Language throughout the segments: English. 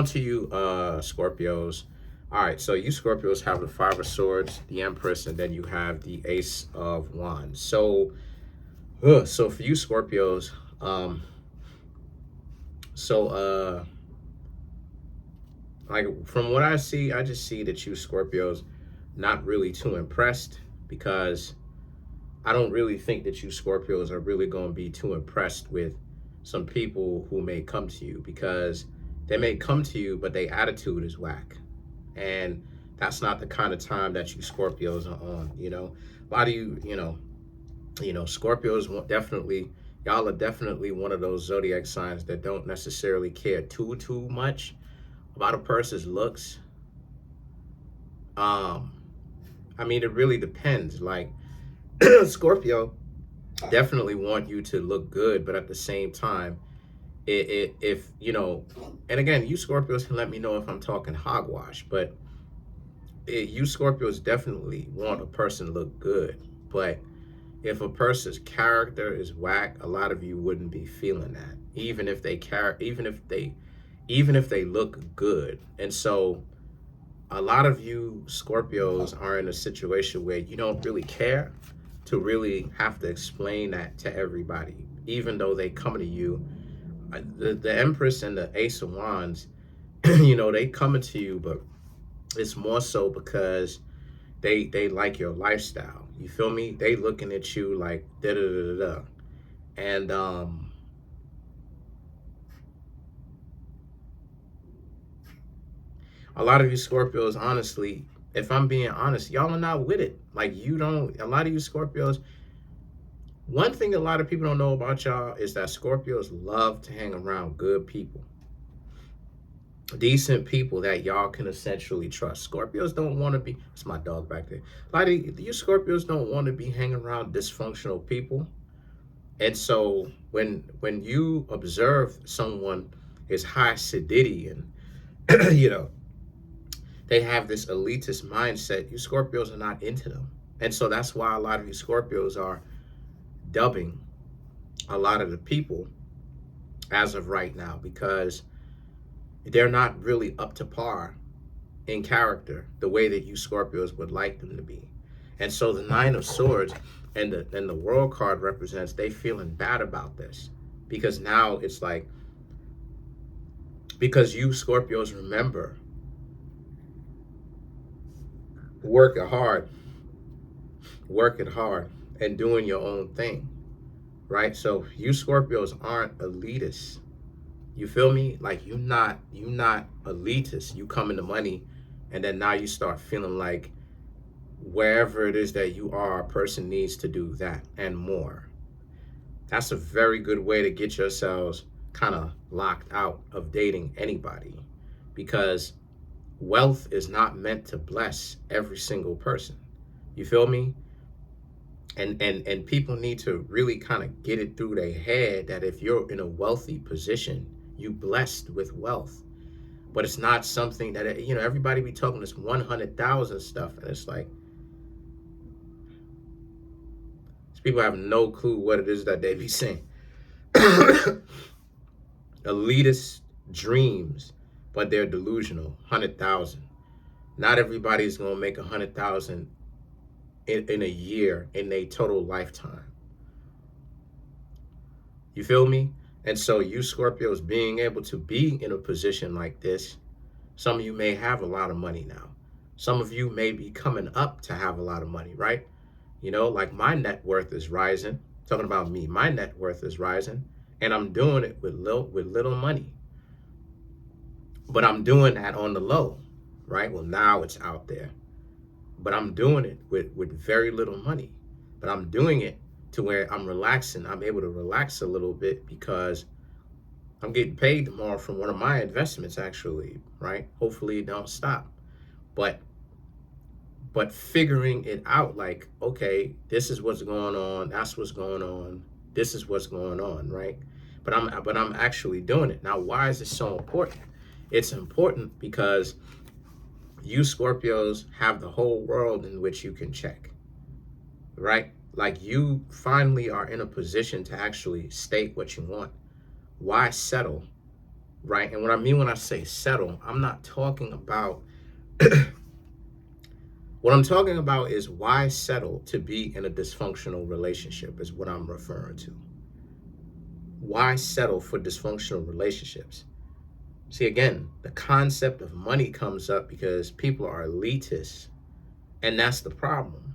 On to you, Scorpios. All right, so you Scorpios have the Five of Swords, the Empress, and then you have the Ace of Wands. So for you Scorpios, um, so like from what I see, I just see that you Scorpios not really too impressed because I don't really think that you Scorpios are really going to be too impressed with some people who may come to you because they may come to you, but their attitude is whack. And that's not the kind of time that you Scorpios are on, you know. A lot of Scorpios definitely, y'all are definitely one of those zodiac signs that don't necessarily care too much about a person's looks. Um, I mean, it really depends. Like Scorpio definitely want you to look good, but at the same time, if and again, you Scorpios can let me know if I'm talking hogwash, but you Scorpios definitely want a person to look good. But if a person's character is whack, a lot of you wouldn't be feeling that, even if they look good. And so a lot of you Scorpios are in a situation where you don't really care to really have to explain that to everybody, even though they come to you. The Empress and the Ace of Wands, they coming to you, but it's more so because they like your lifestyle. You feel me? They looking at you like da da da da da. And a lot of you Scorpios, honestly, if I'm being honest, y'all are not with it. Like you don't. A lot of you Scorpios. One thing a lot of people don't know about y'all is that Scorpios love to hang around good people, decent people that y'all can essentially trust. Scorpios don't want to be. It's my dog back there. A lot of you Scorpios don't want to be hanging around dysfunctional people. And so when you observe someone is high acidity and they have this elitist mindset, you Scorpios are not into them. And so that's why a lot of you Scorpios are dubbing a lot of the people as of right now, because they're not really up to par in character the way that you Scorpios would like them to be. And so the Nine of Swords and the World card represents they feeling bad about this, because now it's like, because you Scorpios remember working hard and doing your own thing, right? So you Scorpios aren't elitists. You feel me? Like you not elitist. You come into money, and then now you start feeling like wherever it is that you are, a person needs to do that and more. That's a very good way to get yourselves kind of locked out of dating anybody, because wealth is not meant to bless every single person. You feel me? And people need to really kind of get it through their head that if you're in a wealthy position, you blessed with wealth. But it's not something that, everybody be talking this 100,000 stuff, and it's like people have no clue what it is that they be saying. Elitist dreams, but they're delusional. 100,000. Not everybody's gonna make 100,000 in a year in a total lifetime. You feel me? And so you Scorpios being able to be in a position like this, some of you may have a lot of money now. Some of you may be coming up to have a lot of money, right? Like my net worth is rising. Talking about me, my net worth is rising, and I'm doing it with little money. But I'm doing that on the low, right? Well, now it's out there. But I'm doing it with very little money. But I'm doing it to where I'm relaxing. I'm able to relax a little bit because I'm getting paid tomorrow from one of my investments, actually, right? Hopefully it don't stop. But figuring it out, like, okay, this is what's going on, that's what's going on, this is what's going on, right? But I'm actually doing it. Now, why is this so important? It's important because you Scorpios have the whole world in which you can check, right? Like you finally are in a position to actually state what you want. Why settle right? And what I mean when I say settle, I'm not talking about, what I'm talking about is why settle to be in a dysfunctional relationship is what I'm referring to. Why settle for dysfunctional relationships? See, again, the concept of money comes up because people are elitists, and that's the problem,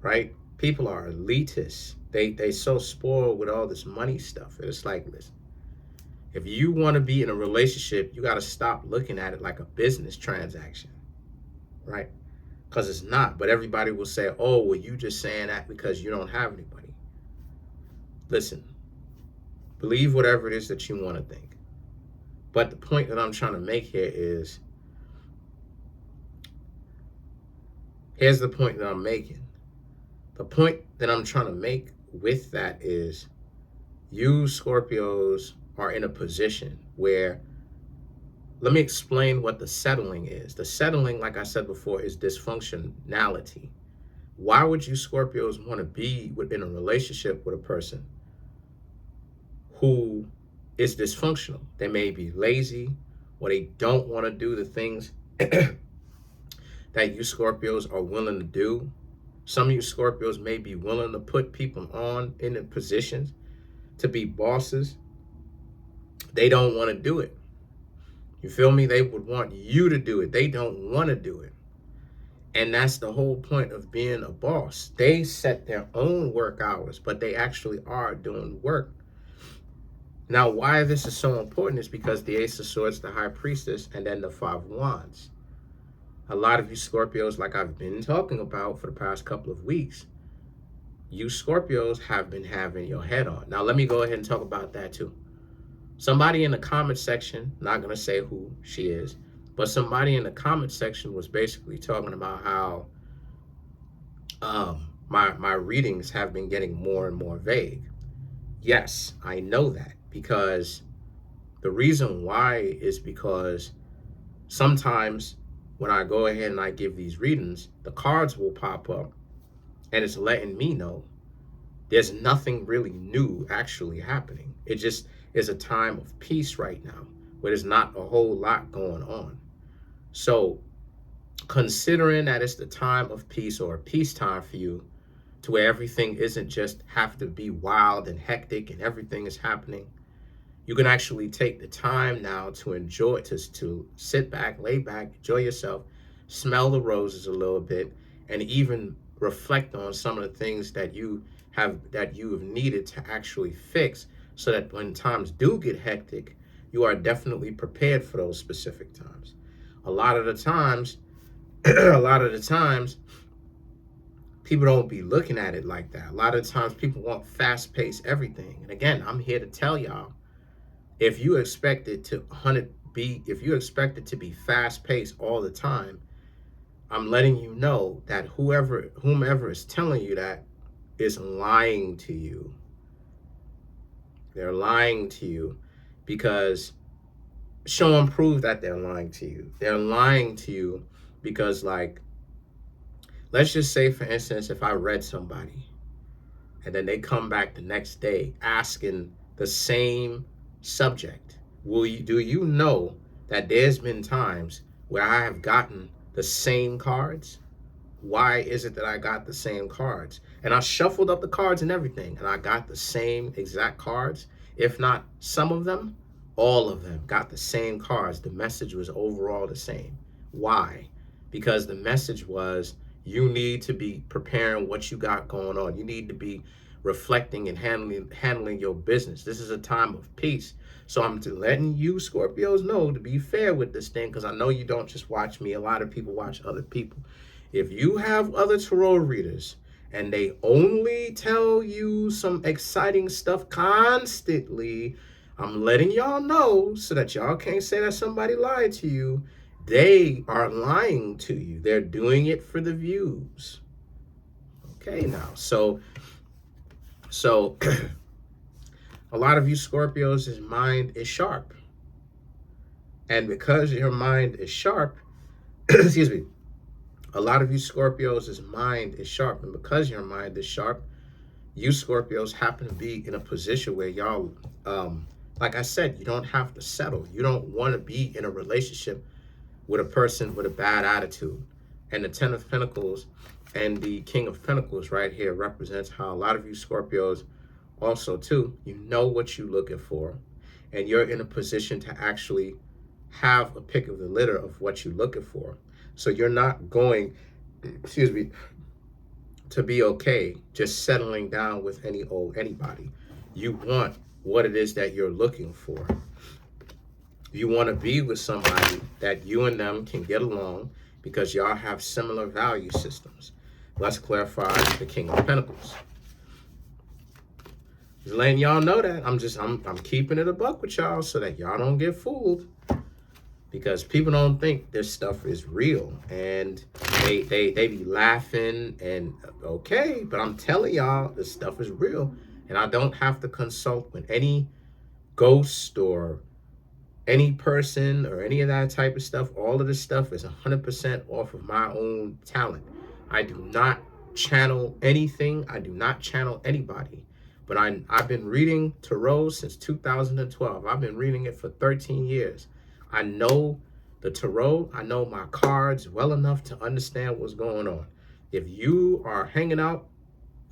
right? People are elitists. They so spoiled with all this money stuff. It's like, listen, if you want to be in a relationship, you got to stop looking at it like a business transaction, right? Because it's not. But everybody will say, oh, well, you just saying that because you don't have anybody. Listen, believe whatever it is that you want to think. But the point that I'm trying to make here is, here's the point that I'm making. The point that I'm trying to make with that is, you Scorpios are in a position where, let me explain what the settling is. The settling, like I said before, is dysfunctionality. Why would you Scorpios want to be in a relationship with a person who is dysfunctional? They may be lazy, or they don't want to do the things that you Scorpios are willing to do. Some of you Scorpios may be willing to put people on in the positions to be bosses. They don't want to do it. You feel me? They would want you to do it. They don't want to do it. And that's the whole point of being a boss. They set their own work hours, but they actually are doing work. Now, why this is so important is because the Ace of Swords, the High Priestess, and then the Five of Wands. A lot of you Scorpios, like I've been talking about for the past couple of weeks, you Scorpios have been having your head on. Now, let me go ahead and talk about that too. Somebody in the comment section, not going to say who she is, but somebody in the comment section was basically talking about how my readings have been getting more and more vague. Yes, I know that, because the reason why is because sometimes when I go ahead and I give these readings, the cards will pop up and it's letting me know there's nothing really new actually happening. It just is a time of peace right now where there's not a whole lot going on. So considering that it's the time of peace, or a peacetime for you, to where everything isn't just have to be wild and hectic and everything is happening, you can actually take the time now to enjoy, to sit back, lay back, enjoy yourself, smell the roses a little bit, and even reflect on some of the things that you have needed to actually fix, so that when times do get hectic, you are definitely prepared for those specific times. A lot of the times, people don't be looking at it like that. A lot of times people want fast-paced everything. And again, I'm here to tell y'all, if you expect it to be fast-paced all the time, I'm letting you know that whomever is telling you that is lying to you. They're lying to you, because show and prove that they're lying to you. They're lying to you because, like, let's just say, for instance, if I read somebody and then they come back the next day asking the same subject, do you know that there's been times where I have gotten the same cards? Why is it that I got the same cards? And I shuffled up the cards and everything, and I got the same exact cards. If not some of them, all of them got the same cards. The message was overall the same. Why? Because the message was, you need to be preparing what you got going on. You need to be reflecting and handling your business. This is a time of peace. So I'm letting you Scorpios know to be fair with this thing, because I know you don't just watch me. A lot of people watch other people. If you have other tarot readers and they only tell you some exciting stuff constantly, I'm letting y'all know so that y'all can't say that somebody lied to you. They are lying to you. They're doing it for the views. Okay, now, so a lot of you Scorpios' mind is sharp. And because your mind is sharp, excuse me, a lot of you Scorpios' mind is sharp. And because your mind is sharp, you Scorpios happen to be in a position where y'all Like I said, you don't have to settle. You don't want to be in a relationship with a person with a bad attitude. And the Ten of Pentacles and the King of Pentacles right here represents how a lot of you Scorpios also too, you know what you're looking for, and you're in a position to actually have a pick of the litter of what you're looking for. So you're not going, excuse me, to be okay just settling down with anybody. You want what it is that you're looking for. You want to be with somebody that you and them can get along because y'all have similar value systems. Let's clarify the King of Pentacles. Just letting y'all know that I'm keeping it a buck with y'all so that y'all don't get fooled, because people don't think this stuff is real, and they be laughing and okay, but I'm telling y'all this stuff is real, and I don't have to consult with any ghost or any person or any of that type of stuff. All of this stuff is 100% off of my own talent. I do not channel anything. I do not channel anybody. But I've been reading tarot since 2012. I've been reading it for 13 years. I know the tarot. I know my cards well enough to understand what's going on. If you are hanging out,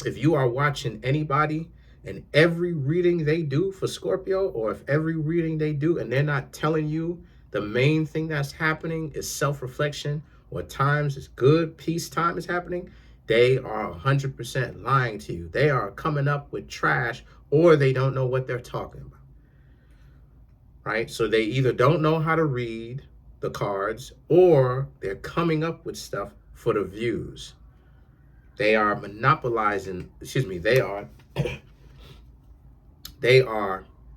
if you are watching anybody and every reading they do for Scorpio, or if every reading they do and they're not telling you the main thing that's happening is self-reflection, or times is good, peace time is happening, they are 100% lying to you. They are coming up with trash, or they don't know what they're talking about, right? So they either don't know how to read the cards, or they're coming up with stuff for the views. They are monopolizing, excuse me, they are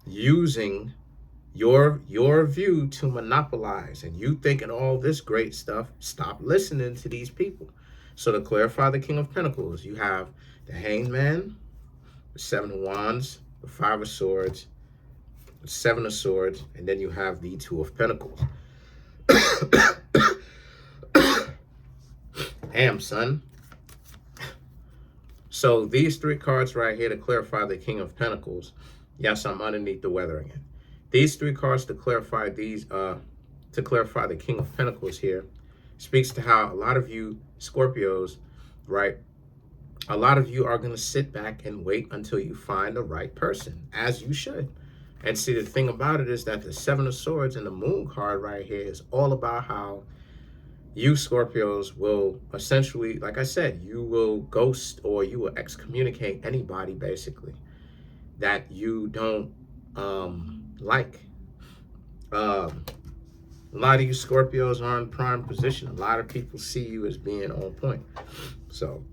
using your view to monopolize, and you thinking all this great stuff. Stop listening to these people. So to clarify the King of Pentacles, you have the Hanged Man, the Seven of Wands, the Five of Swords, the Seven of Swords, and then you have the Two of Pentacles. Damn, son. So these three cards right here to clarify the King of Pentacles. Yes, I'm underneath the weather again. These three cards to clarify the King of Pentacles here speaks to how a lot of you Scorpios, right? A lot of you are going to sit back and wait until you find the right person, as you should. And see, the thing about it is that the Seven of Swords and the Moon card right here is all about how you Scorpios will essentially, like I said, you will ghost or you will excommunicate anybody basically that you don't like. A lot of you Scorpios are in prime position. A lot of people see you as being on point. So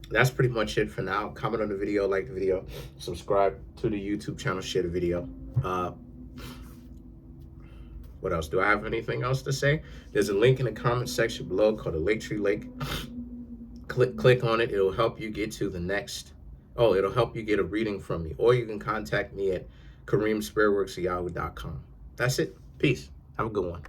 that's pretty much it for now. Comment on the video, like the video, subscribe to the YouTube channel, share the video. What else? Do I have anything else to say? There's a link in the comment section below called the Linktree link. Click on it. It'll help you get to the next. Oh, it'll help you get a reading from me. Or you can contact me at Kareemspiritworks@yahoo.com. That's it. Peace. Have a good one.